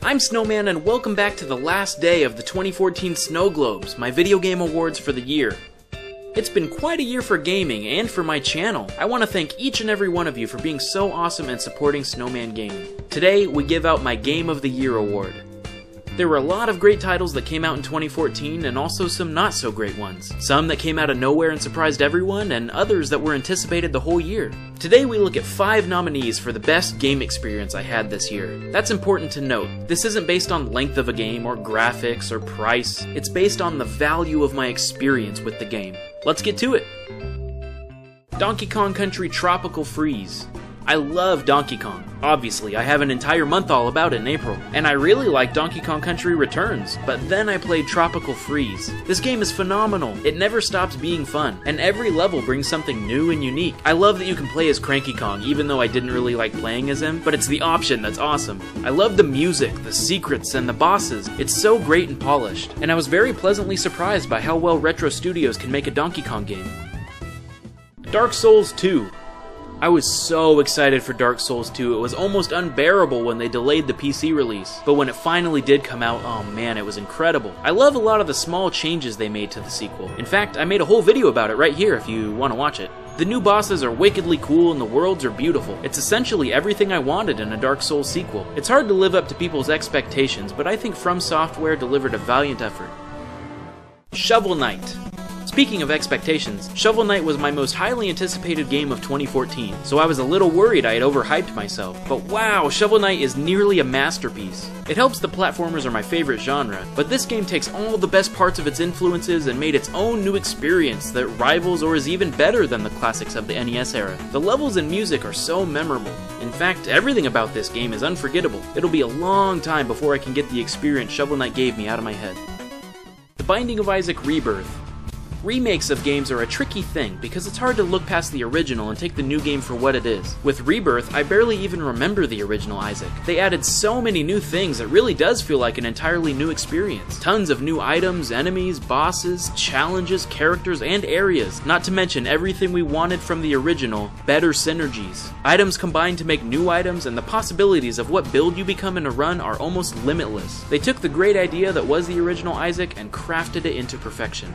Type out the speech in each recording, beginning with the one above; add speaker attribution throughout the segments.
Speaker 1: I'm Snoman and welcome back to the last day of the 2014 snoGlobes, my video game awards for the year. It's been quite a year for gaming and for my channel. I want to thank each and every one of you for being so awesome and supporting Snoman Gaming. Today, we give out my Game of the Year award. There were a lot of great titles that came out in 2014 and also some not so great ones. Some that came out of nowhere and surprised everyone, and others that were anticipated the whole year. Today we look at 5 nominees for the best game experience I had this year. That's important to note. This isn't based on length of a game or graphics or price. It's based on the value of my experience with the game. Let's get to it! Donkey Kong Country Tropical Freeze. I love Donkey Kong. Obviously, I have an entire month all about it in April. And I really like Donkey Kong Country Returns, but then I played Tropical Freeze. This game is phenomenal. It never stops being fun, and every level brings something new and unique. I love that you can play as Cranky Kong, even though I didn't really like playing as him, but it's the option that's awesome. I love the music, the secrets, and the bosses. It's so great and polished, and I was very pleasantly surprised by how well Retro Studios can make a Donkey Kong game. Dark Souls 2. I was so excited for Dark Souls 2, it was almost unbearable when they delayed the PC release. But when it finally did come out, oh man, it was incredible. I love a lot of the small changes they made to the sequel. In fact, I made a whole video about it right here if you want to watch it. The new bosses are wickedly cool and the worlds are beautiful. It's essentially everything I wanted in a Dark Souls sequel. It's hard to live up to people's expectations, but I think From Software delivered a valiant effort. Shovel Knight. Speaking of expectations, Shovel Knight was my most highly anticipated game of 2014, so I was a little worried I had overhyped myself. But wow, Shovel Knight is nearly a masterpiece. It helps the platformers are my favorite genre, but this game takes all the best parts of its influences and made its own new experience that rivals or is even better than the classics of the NES era. The levels and music are so memorable. In fact, everything about this game is unforgettable. It'll be a long time before I can get the experience Shovel Knight gave me out of my head. The Binding of Isaac Rebirth. Remakes of games are a tricky thing because it's hard to look past the original and take the new game for what it is. With Rebirth, I barely even remember the original Isaac. They added so many new things, it really does feel like an entirely new experience. Tons of new items, enemies, bosses, challenges, characters, and areas. Not to mention everything we wanted from the original, better synergies. Items combined to make new items, and the possibilities of what build you become in a run are almost limitless. They took the great idea that was the original Isaac and crafted it into perfection.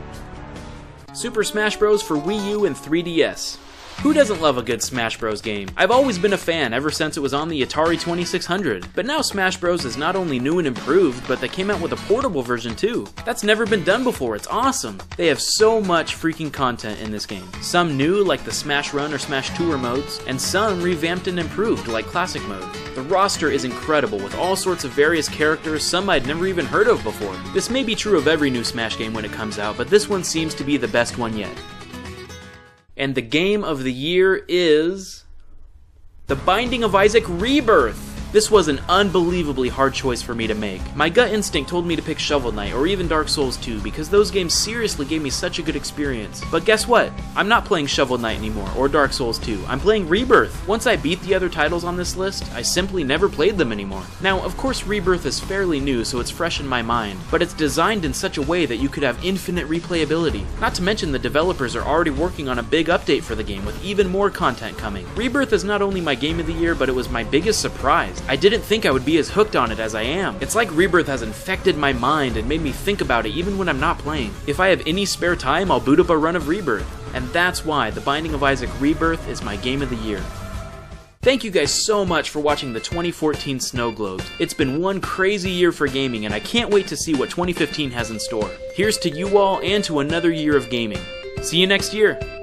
Speaker 1: Super Smash Bros. For Wii U and 3DS. Who doesn't love a good Smash Bros. Game? I've always been a fan ever since it was on the Atari 2600, but now Smash Bros. Is not only new and improved, but they came out with a portable version too. That's never been done before, it's awesome! They have so much freaking content in this game. Some new, like the Smash Run or Smash Tour modes, and some revamped and improved, like Classic mode. The roster is incredible, with all sorts of various characters, some I'd never even heard of before. This may be true of every new Smash game when it comes out, but this one seems to be the best one yet. And the game of the year is The Binding of Isaac Rebirth. This was an unbelievably hard choice for me to make. My gut instinct told me to pick Shovel Knight or even Dark Souls 2 because those games seriously gave me such a good experience. But guess what? I'm not playing Shovel Knight anymore or Dark Souls 2. I'm playing Rebirth. Once I beat the other titles on this list, I simply never played them anymore. Now, of course Rebirth is fairly new, so it's fresh in my mind, but it's designed in such a way that you could have infinite replayability. Not to mention the developers are already working on a big update for the game with even more content coming. Rebirth is not only my game of the year, but it was my biggest surprise. I didn't think I would be as hooked on it as I am. It's like Rebirth has infected my mind and made me think about it even when I'm not playing. If I have any spare time, I'll boot up a run of Rebirth. And that's why The Binding of Isaac Rebirth is my game of the year. Thank you guys so much for watching the 2014 snoGlobes. It's been one crazy year for gaming and I can't wait to see what 2015 has in store. Here's to you all and to another year of gaming. See you next year!